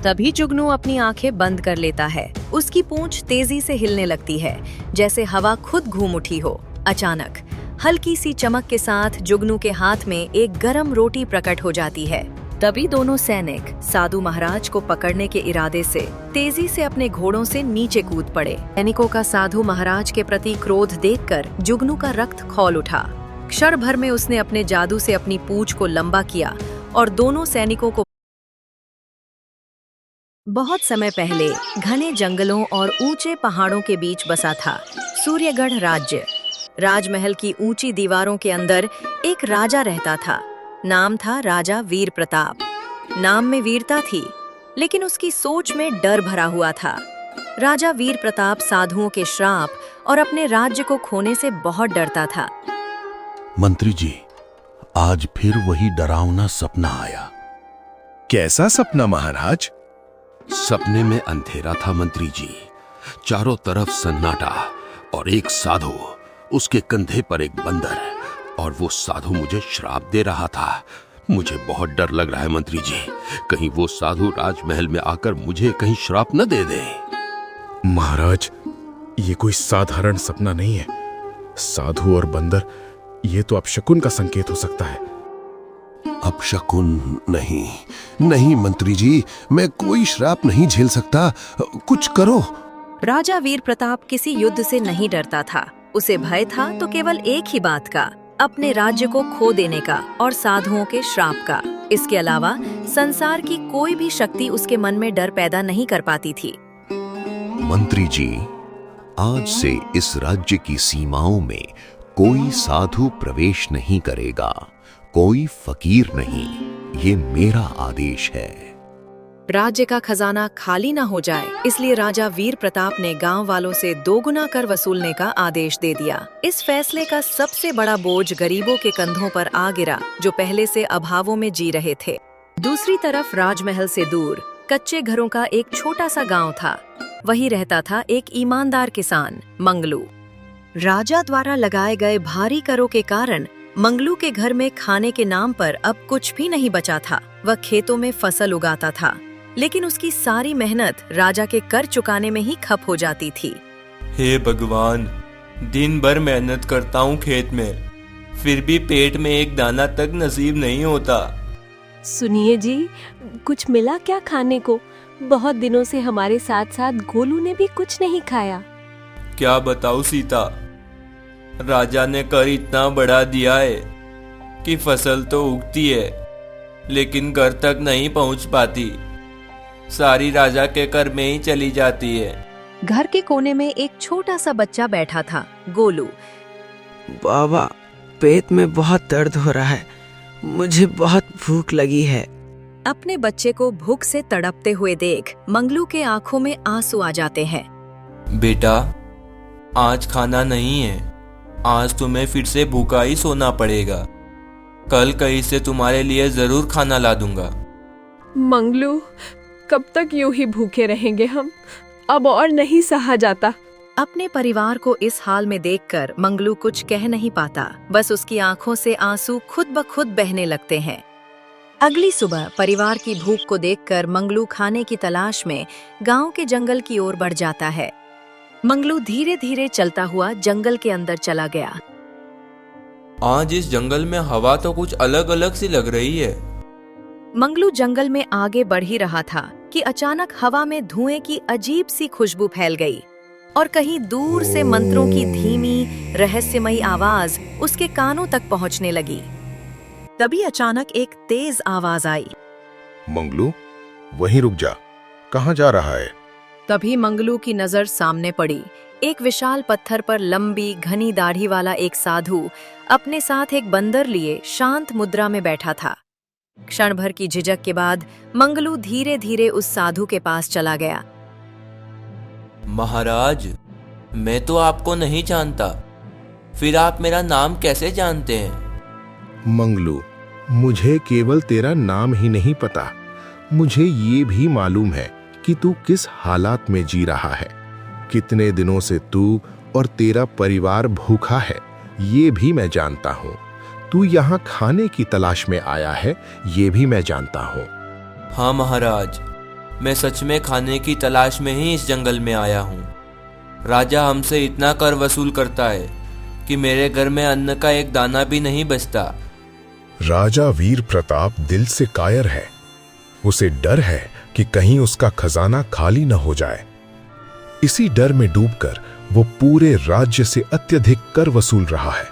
तभी जुगनू अपनी आंखें बंद कर लेता है। उसकी पूंछ तेजी से हिलने लगती है, जैसे हवा खुद घूम उठी हो। अचानक हल्की सी चमक के साथ जुगनू के हाथ में एक गरम रोटी प्रकट हो जाती है। तभी दोनों सैनिक साधु महाराज को पकड़ने के इरादे से तेजी से अपने घोड़ों से नीचे कूद पड़े। सैनिकों का साधु महाराज के प्रति क्रोध देखकर जुगनू का रक्त खौल उठा। क्षण भर में उसने अपने जादू से अपनी पूंछ को लंबा किया और दोनों सैनिकों को। बहुत समय पहले घने जंगलों और ऊंचे पहाड़ों के बीच बसा था सूर्यगढ़ राज्य। राजमहल की ऊंची दीवारों के अंदर एक राजा रहता था। नाम था राजा वीर प्रताप। नाम में वीरता थी, लेकिन उसकी सोच में डर भरा हुआ था। राजा वीर प्रताप साधुओं के श्राप और अपने राज्य को खोने से बहुत डरता था। मंत्री जी, आज फिर वही डरावना सपना आया। कैसा सपना महाराज? सपने में अंधेरा था मंत्री जी, चारों तरफ सन्नाटा और एक साधु, उसके कंधे पर एक बंदर, और वो साधु मुझे श्राप दे रहा था। मुझे बहुत डर लग रहा है मंत्री जी, कहीं वो साधु राजमहल में आकर मुझे कहीं श्राप न दे दे। महाराज, ये कोई साधारण सपना नहीं है। साधु और बंदर, ये तो अपशकुन का संकेत हो सकता है। अपशकुन नहीं, नहीं मंत्री जी, मैं कोई श्राप नहीं झेल सकता, कुछ करो। राजा वीर प्रताप किसी युद्ध से नहीं डरता था। उसे भय था तो केवल एक ही बात का, अपने राज्य को खो देने का और साधुओं के श्राप का। इसके अलावा संसार की कोई भी शक्ति उसके मन में डर पैदा नहीं कर पाती थी। मंत्री जी, आज से इस राज्य की सीमाओं में कोई साधु प्रवेश नहीं करेगा, कोई फकीर नहीं, ये मेरा आदेश है। राज्य का खजाना खाली न हो जाए, इसलिए राजा वीर प्रताप ने गांव वालों से 2 गुना कर वसूलने का आदेश दे दिया। इस फैसले का सबसे बड़ा बोझ गरीबों के कंधों पर आ गिरा, जो पहले से अभावों में जी रहे थे। दूसरी तरफ राजमहल से दूर कच्चे घरों का एक छोटा सा गांव था। वहीं रहता था एक ईमानदार किसान, मंगलू। राजा द्वारा लगाए गए भारी करों के कारण मंगलू के घर में खाने के नाम पर अब कुछ भी नहीं बचा था। वह खेतों में फसल उगाता था, लेकिन उसकी सारी मेहनत राजा के कर चुकाने में ही खप हो जाती थी। हे भगवान, दिन भर मेहनत करता हूँ खेत में, फिर भी पेट में एक दाना तक नसीब नहीं होता। सुनिए जी, कुछ मिला क्या खाने को? बहुत दिनों से हमारे साथ साथ गोलू ने भी कुछ नहीं खाया। क्या बताऊँ सीता, राजा ने कर इतना बढ़ा दिया है कि फसल तो उगती है, लेकिन घर तक नहीं पहुँच पाती। सारी राजा के कर में ही चली जाती है। घर के कोने में एक छोटा सा बच्चा बैठा था, गोलू। बाबा, पेट में बहुत दर्द हो रहा है, मुझे बहुत भूख लगी है। अपने बच्चे को भूख से तड़पते हुए देख मंगलू के आंखों में आंसू आ जाते हैं। बेटा, आज खाना नहीं है, आज तुम्हें फिर से भूखा ही सोना पड़ेगा। कल कहीं से तुम्हारे लिए जरूर खाना ला दूंगा। मंगलू, कब तक यूं ही भूखे रहेंगे हम? अब और नहीं सहा जाता। अपने परिवार को इस हाल में देखकर मंगलू कुछ कह नहीं पाता, बस उसकी आंखों से आंसू खुद ब खुद बहने लगते हैं। अगली सुबह परिवार की भूख को देखकर मंगलू खाने की तलाश में गांव के जंगल की ओर बढ़ जाता है। मंगलू धीरे धीरे चलता हुआ जंगल के अंदर चला गया। आज इस जंगल में हवा तो कुछ अलग अलग सी लग रही है। मंगलू जंगल में आगे बढ़ ही रहा था कि अचानक हवा में धुएं की अजीब सी खुशबू फैल गई और कहीं दूर से मंत्रों की धीमी रहस्यमयी आवाज उसके कानों तक पहुंचने लगी। तभी अचानक एक तेज आवाज आई। मंगलू, वहीं रुक जा, कहाँ जा रहा है? तभी मंगलू की नजर सामने पड़ी। एक विशाल पत्थर पर लंबी घनी दाढ़ी वाला एक साधु अपने साथ एक बंदर लिए शांत मुद्रा में बैठा था। क्षण भर की झिझक के बाद मंगलू धीरे धीरे उस साधु के पास चला गया। महाराज, मैं तो आपको नहीं जानता, फिर आप मेरा नाम कैसे जानते हैं? मंगलू, मुझे केवल तेरा नाम ही नहीं पता, मुझे ये भी मालूम है कि तू किस हालात में जी रहा है। कितने दिनों से तू और तेरा परिवार भूखा है, ये भी मैं जानता हूँ। तू यहाँ खाने की तलाश में आया है, ये भी मैं जानता हूँ। हाँ महाराज, मैं सच में खाने की तलाश में ही इस जंगल में आया हूँ। राजा हमसे इतना कर वसूल करता है कि मेरे घर में अन्न का एक दाना भी नहीं बचता। राजा वीर प्रताप दिल से कायर है। उसे डर है कि कहीं उसका खजाना खाली न हो जाए। इसी डर में डूबकर वो पूरे राज्य से अत्यधिक कर वसूल रहा है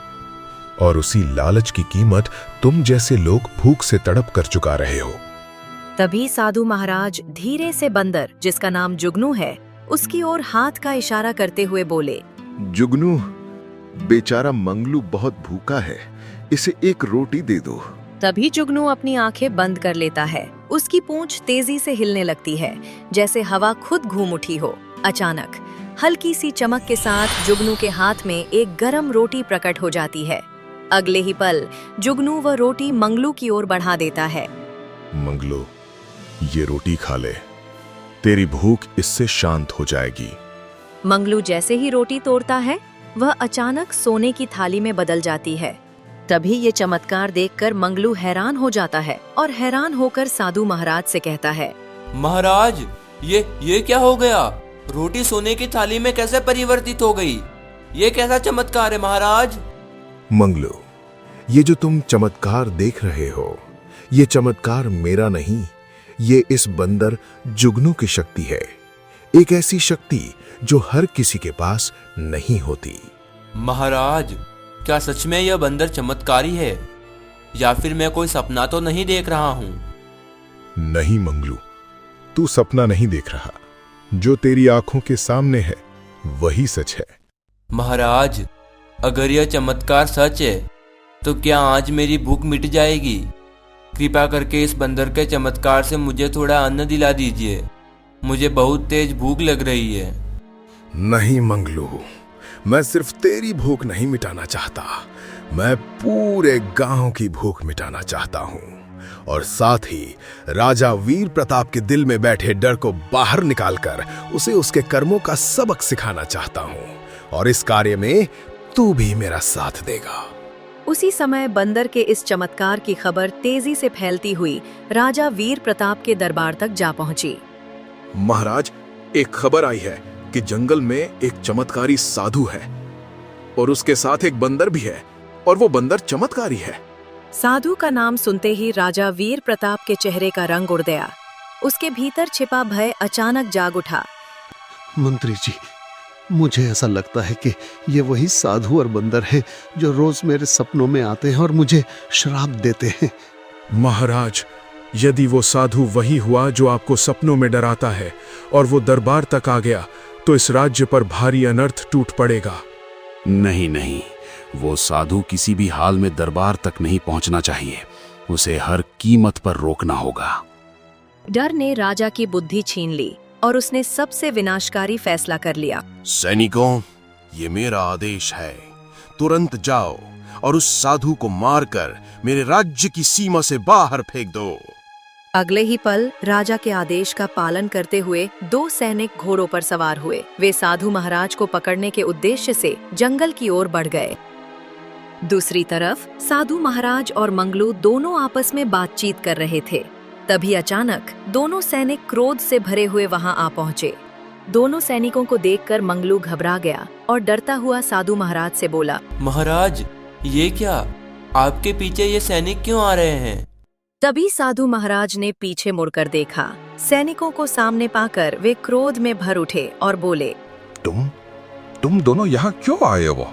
और उसी लालच की कीमत तुम जैसे लोग भूख से तड़प कर चुका रहे हो। तभी साधु महाराज धीरे से बंदर, जिसका नाम जुगनू है, उसकी ओर हाथ का इशारा करते हुए बोले, जुगनू, बेचारा मंगलू बहुत भूखा है, इसे एक रोटी दे दो। तभी जुगनू अपनी आंखें बंद कर लेता है। उसकी पूंछ तेजी से हिलने लगती है, जैसे हवा खुद घूम उठी हो। अचानक हल्की सी चमक के साथ जुगनू के हाथ में एक गरम रोटी प्रकट हो जाती है। अगले ही पल जुगनू वह रोटी मंगलू की ओर बढ़ा देता है। मंगलू, ये रोटी खा ले, तेरी भूख इससे शांत हो जाएगी। मंगलू जैसे ही रोटी तोड़ता है, वह अचानक सोने की थाली में बदल जाती है। तभी ये चमत्कार देखकर मंगलू हैरान हो जाता है और हैरान होकर साधु महाराज से कहता है, महाराज, ये क्या हो गया? रोटी सोने की थाली में कैसे परिवर्तित हो गई? ये कैसा चमत्कार है महाराज? मंगलू, ये जो तुम चमत्कार देख रहे हो, ये चमत्कार मेरा नहीं, ये इस बंदर जुगनू की शक्ति है। एक ऐसी शक्ति जो हर किसी के पास नहीं होती। महाराज, क्या सच में यह बंदर चमत्कारी है या फिर मैं कोई सपना तो नहीं देख रहा हूँ? नहीं मंगलू, तू सपना नहीं देख रहा। जो तेरी आंखों के सामने है वही सच है। महाराज, अगर यह चमत्कार सच है तो क्या आज मेरी भूख मिट जाएगी? कृपा करके इस बंदर के चमत्कार से मुझे थोड़ा अन्न दिला दीजिए। मुझे बहुत तेज भूख लग रही है। नहीं मंगलू, मैं सिर्फ तेरी भूख नहीं मिटाना चाहता, मैं पूरे गांव की भूख मिटाना चाहता हूँ और साथ ही राजा वीर प्रताप के दिल में बैठे डर को बाहर निकालकर उसे उसके कर्मों का सबक सिखाना चाहता हूँ और इस कार्य में तू भी मेरा साथ देगा। उसी समय बंदर के इस चमत्कार की खबर तेजी से फैलती हुई राजा वीर प्रताप के दरबार तक जा पहुंची। महाराज, एक खबर आई है कि जंगल में एक चमत्कारी साधु है और उसके साथ एक बंदर भी है और वो बंदर चमत्कारी है। साधु का नाम सुनते ही राजा वीर प्रताप के चेहरे का रंग उड़ गया। उसके भीतर छिपा भय अचानक जाग उठा। मंत्री जी, मुझे ऐसा लगता है कि ये वही साधु और बंदर है जो रोज मेरे सपनों में आते हैं और मुझे श्राप देते हैं। महाराज, यदि वो साधु वही हुआ जो आपको सपनों में डराता है और वो दरबार तक आ गया तो इस राज्य पर भारी अनर्थ टूट पड़ेगा। नहीं नहीं, वो साधु किसी भी हाल में दरबार तक नहीं पहुंचना चाहिए। उसे हर कीमत पर रोकना होगा। डर ने राजा की बुद्धि छीन ली और उसने सबसे विनाशकारी फैसला कर लिया। सैनिकों, ये मेरा आदेश है, तुरंत जाओ और उस साधु को मारकर मेरे राज्य की सीमा से बाहर फेंक दो। अगले ही पल राजा के आदेश का पालन करते हुए 2 सैनिक घोड़ों पर सवार हुए। वे साधु महाराज को पकड़ने के उद्देश्य से जंगल की ओर बढ़ गए। दूसरी तरफ साधु महाराज और मंगलू दोनों आपस में बातचीत कर रहे थे। तभी अचानक दोनों सैनिक क्रोध से भरे हुए वहां आ पहुंचे। दोनों सैनिकों को देखकर मंगलू घबरा गया और डरता हुआ साधु महाराज से बोला, महाराज, ये क्या? आपके पीछे ये सैनिक क्यों आ रहे हैं? तभी साधु महाराज ने पीछे मुड़कर देखा। सैनिकों को सामने पाकर वे क्रोध में भर उठे और बोले, तुम दोनों यहाँ क्यों आए हो?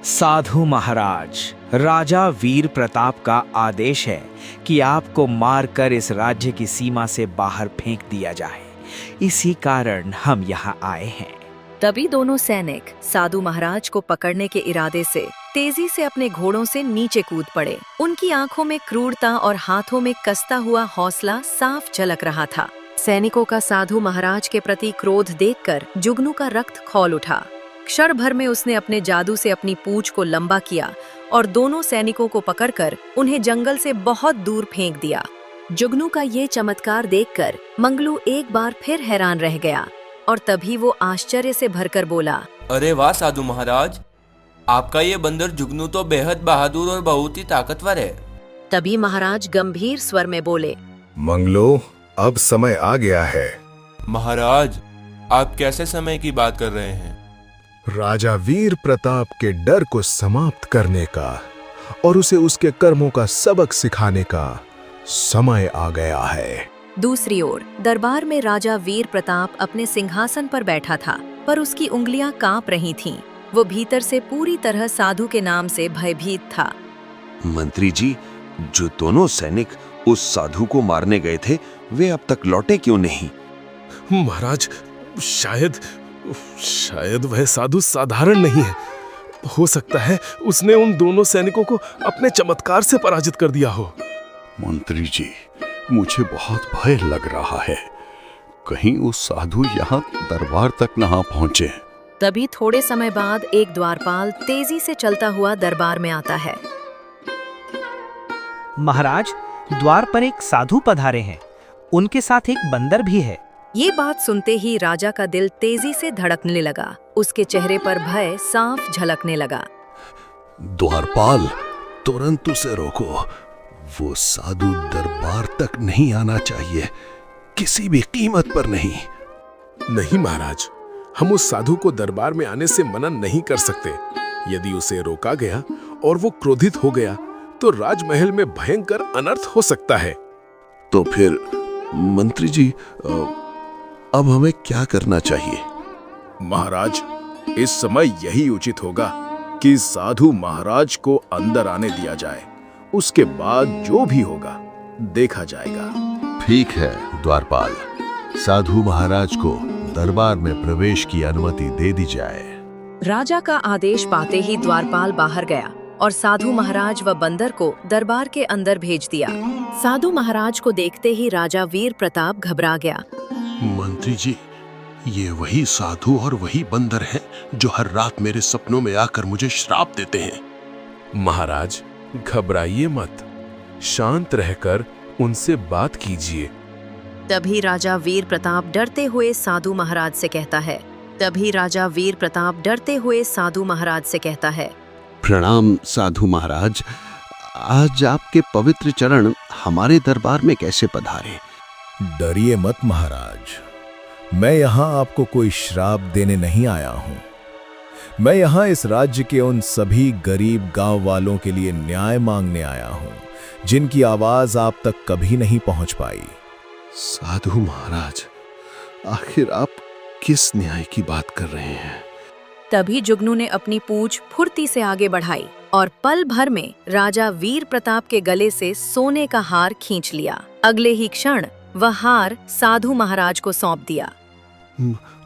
साधु महाराज, राजा वीर प्रताप का आदेश है कि आपको मारकर इस राज्य की सीमा से बाहर फेंक दिया जाए। इसी कारण हम यहाँ आए हैं। तभी दोनों सैनिक साधु महाराज को पकड़ने के इरादे से तेजी से अपने घोड़ों से नीचे कूद पड़े। उनकी आंखों में क्रूरता और हाथों में कसता हुआ हौसला साफ झलक रहा था। सैनिकों का साधु महाराज के प्रति क्रोध देखकर जुगनू का रक्त खौल उठा। क्षण भर में उसने अपने जादू से अपनी पूंछ को लंबा किया और दोनों सैनिकों को पकड़कर उन्हें जंगल से बहुत दूर फेंक दिया। जुगनू का ये चमत्कार देखकर मंगलू एक बार फिर हैरान रह गया और तभी वो आश्चर्य से भरकर बोला, अरे वाह साधु महाराज, आपका ये बंदर जुगनू तो बेहद बहादुर और बहुत ही ताकतवर है। तभी महाराज गंभीर स्वर में बोले, मंगलो, अब समय आ गया है महाराज, आप कैसे समय की बात कर रहे हैं? राजा वीर प्रताप के डर को समाप्त करने का और उसे उसके कर्मों का सबक सिखाने का समय आ गया है। दूसरी ओर दरबार में राजा वीर प्रताप अपने सिंहासन पर बैठा था, पर उसकी उंगलियां कांप रही थीं। वो भीतर से पूरी तरह साधु के नाम से भयभीत था। मंत्री जी, जो दोनों सैनिक उस साधु को मारने गए थे, वे अब तक लौटे क्यों नहीं? महाराज, शायद वह साधु साधारण नहीं है। हो सकता है उसने उन दोनों सैनिकों को अपने चमत्कार से पराजित कर दिया हो। मंत्री जी, मुझे बहुत भय लग रहा है। कहीं उस साधु यहाँ दरबार तक न पहुंचे। तभी थोड़े समय बाद एक द्वारपाल तेजी से चलता हुआ दरबार में आता है। महाराज, द्वार पर एक साधु पधारे हैं। उनके साथ एक बंदर भी है। ये बात सुनते ही राजा का दिल तेजी से धड़कने लगा। उसके चेहरे पर भय साफ झलकने लगा। द्वारपाल, तुरंत उसे रोको। वो साधु दरबार तक नहीं आना चाहिए, किसी भी कीमत पर नहीं। नहीं महाराज, हम उस साधु को दरबार में आने से मना नहीं कर सकते। यदि उसे रोका गया और वो क्रोधित हो गया तो राजमहल में भयंकर अनर्थ हो सकता है। तो फिर मंत्री जी, अब हमें क्या करना चाहिए? महाराज, इस समय यही उचित होगा कि साधु महाराज को अंदर आने दिया जाए। उसके बाद जो भी होगा देखा जाएगा। ठीक है द्वारपाल, साधु महाराज को दरबार में प्रवेश की अनुमति दे दी जाए। राजा का आदेश पाते ही द्वारपाल बाहर गया और साधु महाराज व बंदर को दरबार के अंदर भेज दिया। साधु महाराज को देखते ही राजा वीर प्रताप घबरा गया। मंत्री जी, ये वही साधु और वही बंदर हैं जो हर रात मेरे सपनों में आकर मुझे श्राप देते हैं। महाराज, घबराइए मत, शांत रहकर उनसे बात कीजिए। तभी राजा वीर प्रताप डरते हुए साधु महाराज से कहता है। प्रणाम साधु महाराज, आज आपके पवित्र चरण हमारे दरबार में कैसे पधारे? डरिए मत महाराज, मैं यहाँ आपको कोई श्राप देने नहीं आया हूँ। मैं यहाँ इस राज्य के उन सभी गरीब गांव वालों के लिए न्याय मांगने आया हूँ जिनकी आवाज आप तक कभी नहीं पहुँच पाई। साधु महाराज, आखिर आप किस न्याय की बात कर रहे हैं? तभी जुगनू ने अपनी पूंछ फुर्ती से आगे बढ़ाई और पल भर में राजा वीर प्रताप के गले से सोने का हार खींच लिया। अगले ही क्षण वह हार साधु महाराज को सौंप दिया।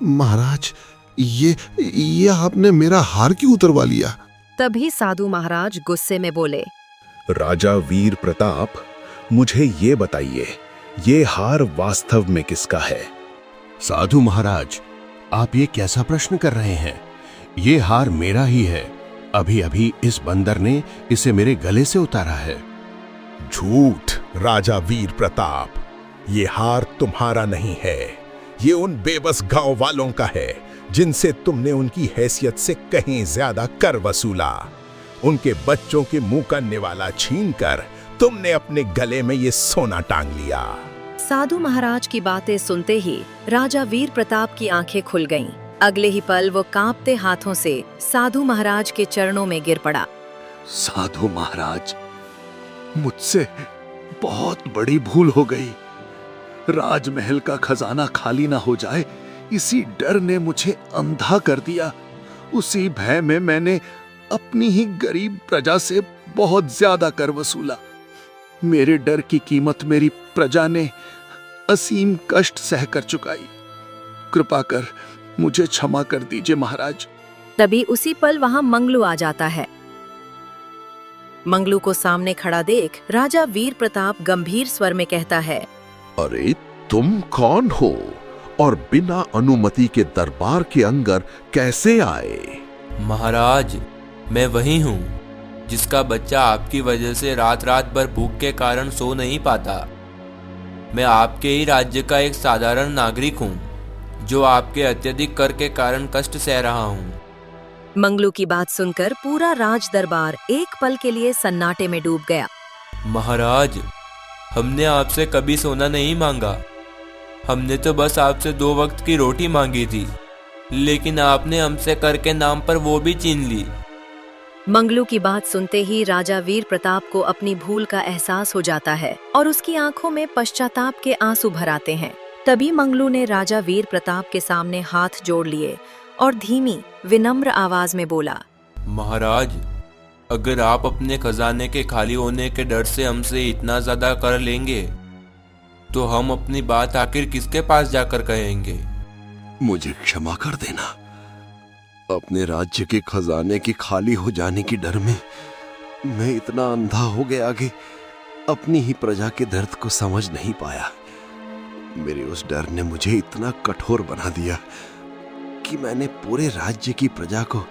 महाराज, ये आपने मेरा हार क्यों उतरवा लिया? तभी साधु महाराज गुस्से में बोले। राजा वीर प्रताप, मुझे ये बताइए, ये हार वास्तव में किसका है? साधु महाराज, आप ये कैसा प्रश्न कर रहे हैं? ये हार मेरा ही है। अभी अभी इस बंदर ने इसे मेरे गले से उतारा है। झूठ राजा वीर प्रताप, ये हार तुम्हारा नहीं है। ये उन बेबस गांव वालों का है जिनसे तुमने उनकी हैसियत से कहीं ज्यादा कर वसूला। उनके बच्चों के मुंह का निवाला छीनकर तुमने अपने गले में ये सोना टांग लिया। साधु महाराज की बातें सुनते ही राजा वीर प्रताप की आंखें खुल गईं। अगले ही पल वो कांपते हाथों से साधु महाराज के चरणों में गिर पड़ा। साधु महाराज, मुझसे बहुत बड़ी भूल हो गई। राजमहल का खजाना खाली ना हो जाए, इसी डर ने मुझे अंधा कर दिया। उसी भय में मैंने अपनी ही गरीब प्रजा से बहुत ज्यादा कर वसूला। मेरे डर की कीमत मेरी प्रजा ने असीम कष्ट सहकर चुकाई। कृपा कर मुझे क्षमा कर दीजिए महाराज। तभी उसी पल वहां मंगलू आ जाता है। मंगलू को सामने खड़ा देख राजा वीर प्रताप गंभीर स्वर में कहता है। अरे तुम कौन हो और बिना अनुमति के दरबार के अंदर कैसे आए? महाराज, मैं वही हूँ जिसका बच्चा आपकी वजह से रात रात भर भूख के कारण सो नहीं पाता। मैं आपके ही राज्य का एक साधारण नागरिक हूँ जो आपके अत्यधिक कर के कारण कष्ट सह रहा हूँ। मंगलू की बात सुनकर पूरा राज दरबार एक पल के लिए सन्नाटे में डूब गया। महाराज, हमने आपसे कभी सोना नहीं मांगा। हमने तो बस आपसे 2 वक्त की रोटी मांगी थी, लेकिन आपने हमसे कर के नाम पर वो भी छीन ली। मंगलू की बात सुनते ही राजा वीर प्रताप को अपनी भूल का एहसास हो जाता है और उसकी आंखों में पश्चाताप के आंसू भर आते हैं। तभी मंगलू ने राजा वीर प्रताप के सामने हाथ जोड़ लिए और धीमी विनम्र आवाज में बोला, महाराज, अगर आप अपने खजाने के खाली होने के डर से हमसे इतना ज्यादा कर लेंगे तो हम अपनी बात आखिर किसके पास जाकर कहेंगे? मुझे क्षमा कर देना। अपने राज्य के खजाने के खाली हो जाने की डर में मैं इतना अंधा हो गया कि अपनी ही प्रजा के दर्द को समझ नहीं पाया। मेरे उस डर ने मुझे इतना कठोर बना दिया कि मैंने पूरे राज्य की प्रजा को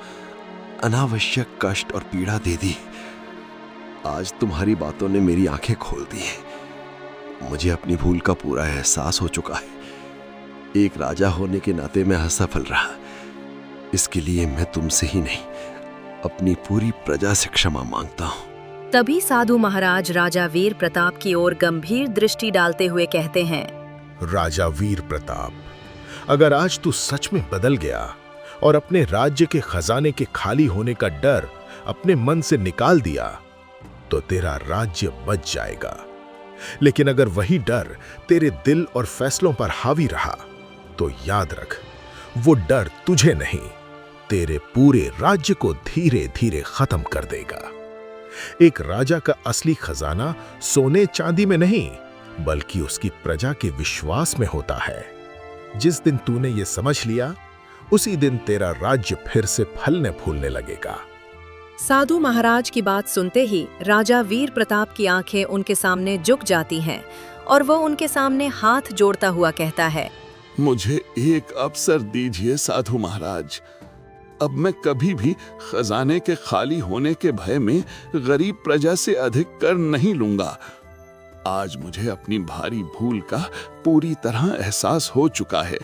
अनावश्यक कष्ट और पीड़ा दे दी। आज तुम्हारी बातों ने मेरी आंखें खोल दी हैं। मुझे अपनी भूल का पूरा एहसास हो चुका है। एक राजा होने के नाते मैं असफल रहा। इसके लिए मैं तुमसे ही नहीं, अपनी पूरी प्रजा से क्षमा मांगता हूँ। तभी साधु महाराज राजा वीर प्रताप की ओर गंभीर दृष्टि डालते हुए कहते हैं, राजा वीर प्रताप, अगर आज तू सच में बदल गया और अपने राज्य के खजाने के खाली होने का डर अपने मन से निकाल दिया तो तेरा राज्य बच जाएगा। लेकिन अगर वही डर तेरे दिल और फैसलों पर हावी रहा तो याद रख, वो डर तुझे नहीं, तेरे पूरे राज्य को धीरे धीरे खत्म कर देगा। एक राजा का असली खजाना सोने चांदी में नहीं, बल्कि उसकी प्रजा के विश्वास में होता है। जिस दिन तूने ये समझ लिया, उसी दिन तेरा राज्य फिर से फलने फूलने लगेगा। साधु महाराज की बात सुनते ही राजा वीर प्रताप की आंखें उनके सामने झुक जाती हैं और वह उनके सामने हाथ जोड़ता हुआ कहता है, मुझे एक अवसर दीजिए साधु महाराज। अब मैं कभी भी खजाने के खाली होने के भय में गरीब प्रजा से अधिक कर नहीं लूंगा। आज मुझे अपनी भारी भूल का पूरी तरह एहसास हो चुका है।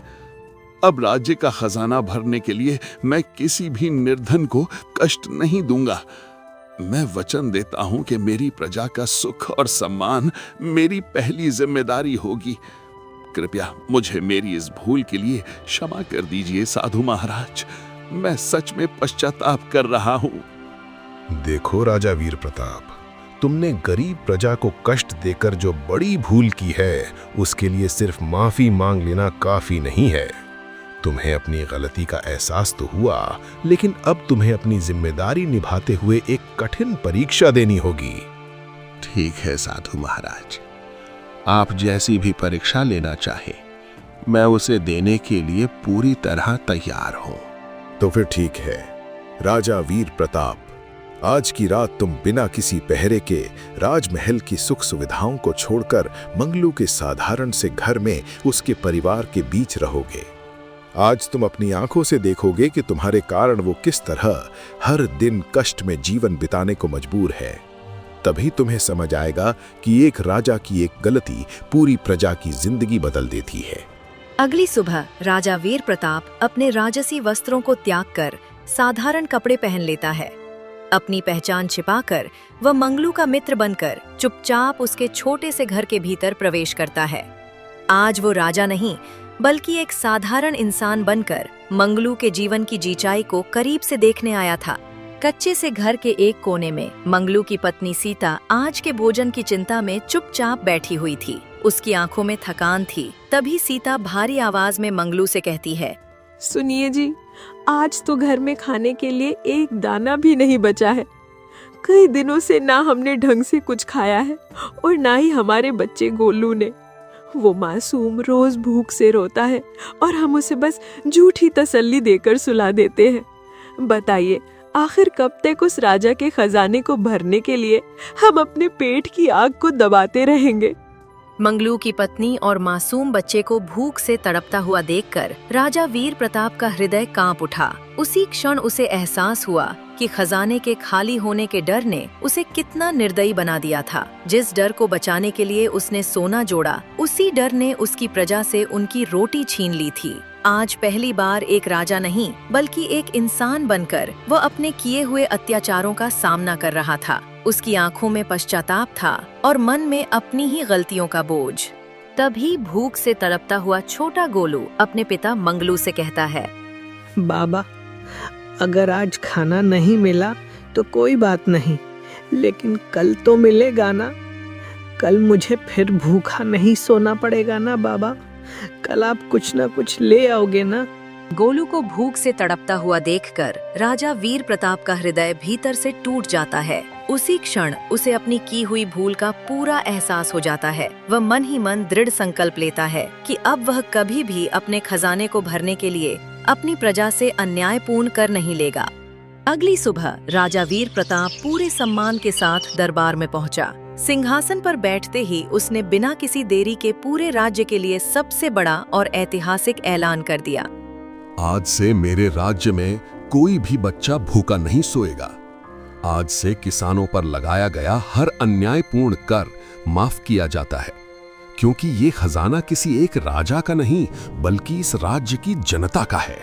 अब राज्य का खजाना भरने के लिए मैं किसी भी निर्धन को कष्ट नहीं दूंगा। मैं वचन देता हूं कि मेरी प्रजा का सुख और सम्मान मेरी पहली जिम्मेदारी होगी। कृपया मुझे मेरी इस भूल के लिए क्षमा कर दीजिए साधु महाराज। मैं सच में पश्चाताप कर रहा हूं। देखो राजा वीर प्रताप, तुमने गरीब प्रजा को कष्ट देकर जो बड़ी भूल की है, उसके लिए सिर्फ माफी मांग लेना काफी नहीं है। तुम्हें अपनी गलती का एहसास तो हुआ, लेकिन अब तुम्हें अपनी जिम्मेदारी निभाते हुए एक कठिन परीक्षा देनी होगी। ठीक है साधु महाराज, आप जैसी भी परीक्षा लेना चाहे, मैं उसे देने के लिए पूरी तरह तैयार हूं। तो फिर ठीक है राजा वीर प्रताप, आज की रात तुम बिना किसी पहरे के राजमहल की सुख सुविधाओं को छोड़कर मंगलू के साधारण से घर में उसके परिवार के बीच रहोगे। आज तुम अपनी आंखों से देखोगे कि तुम्हारे कारण वो किस तरह हर दिन कष्ट में जीवन बिताने को मजबूर है। तभी तुम्हें समझ आएगा कि एक राजा की एक गलती पूरी प्रजा की जिंदगी बदल देती है। अगली सुबह राजा वीर प्रताप अपने राजसी वस्त्रों को त्याग कर साधारण कपड़े पहन लेता है। अपनी पहचान छिपाकर वह मंगलू का मित्र बनकर चुपचाप उसके छोटे से घर के भीतर प्रवेश करता है। आज वो राजा नहीं, बल्कि एक साधारण इंसान बनकर मंगलू के जीवन की जीचाई को करीब से देखने आया था। कच्चे से घर के एक कोने में मंगलू की पत्नी सीता आज के भोजन की चिंता में चुपचाप बैठी हुई थी। उसकी आंखों में थकान थी। तभी सीता भारी आवाज में मंगलू से कहती है, सुनिए जी, आज तो घर में खाने के लिए एक दाना भी नहीं बचा है। कई दिनों से ना हमने ढंग से कुछ खाया है और ना ही हमारे बच्चे गोलू ने। वो मासूम रोज भूख से रोता है और हम उसे बस झूठी तसल्ली देकर सुला देते हैं। बताइए, आखिर कब तक उस राजा के खजाने को भरने के लिए हम अपने पेट की आग को दबाते रहेंगे? मंगलू की पत्नी और मासूम बच्चे को भूख से तड़पता हुआ देखकर राजा वीर प्रताप का हृदय कांप उठा। उसी क्षण उसे एहसास हुआ कि खजाने के खाली होने के डर ने उसे कितना निर्दयी बना दिया था। जिस डर को बचाने के लिए उसने सोना जोड़ा, उसी डर ने उसकी प्रजा से उनकी रोटी छीन ली थी। आज पहली बार एक राजा नहीं, बल्कि एक इंसान बनकर वह अपने किए हुए अत्याचारों का सामना कर रहा था। उसकी आंखों में पश्चाताप था और मन में अपनी ही गलतियों का बोझ। तभी भूख से तड़पता हुआ छोटा गोलू अपने पिता मंगलू से कहता है, बाबा, अगर आज खाना नहीं मिला तो कोई बात नहीं, लेकिन कल तो मिलेगा ना। कल मुझे फिर भूखा नहीं सोना पड़ेगा ना बाबा। कल आप कुछ ना कुछ ले आओगे ना। गोलू को भूख से तड़पता हुआ देखकर राजा वीर प्रताप का हृदय भीतर से टूट जाता है। उसी क्षण उसे अपनी की हुई भूल का पूरा एहसास हो जाता है। वह मन ही मन दृढ़ संकल्प लेता है कि अब वह कभी भी अपने खजाने को भरने के लिए अपनी प्रजा से अन्यायपूर्ण कर नहीं लेगा। अगली सुबह राजा वीर प्रताप पूरे सम्मान के साथ दरबार में पहुंचा। सिंहासन पर बैठते ही उसने बिना किसी देरी के पूरे राज्य के लिए सबसे बड़ा और ऐतिहासिक ऐलान कर दिया। आज से मेरे राज्य में कोई भी बच्चा भूखा नहीं सोएगा। आज से किसानों पर लगाया गया हर अन्यायपूर्ण कर माफ किया जाता है, क्योंकि ये खजाना किसी एक राजा का नहीं बल्कि इस राज्य की जनता का है।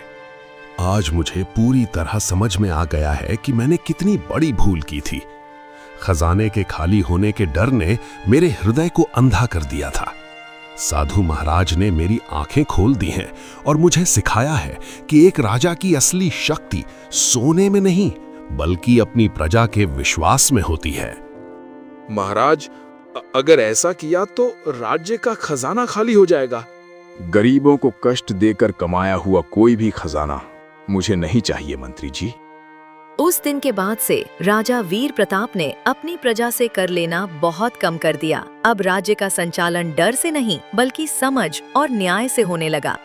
आज मुझे पूरी तरह समझ में आ गया है कि मैंने कितनी बड़ी भूल की थी। खजाने के खाली होने के डर ने मेरे हृदय को अंधा कर दिया था। साधु महाराज ने मेरी आंखें खोल दी हैं और मुझे सिखाया है कि एक राजा की असली शक्ति सोने में नहीं बल्कि अपनी प्रजा के विश्वास में होती है। महाराज, अगर ऐसा किया तो राज्य का खजाना खाली हो जाएगा। गरीबों को कष्ट देकर कमाया हुआ कोई भी खजाना मुझे नहीं चाहिए मंत्री जी। उस दिन के बाद से राजा वीर प्रताप ने अपनी प्रजा से कर लेना बहुत कम कर दिया। अब राज्य का संचालन डर से नहीं बल्कि समझ और न्याय से होने लगा।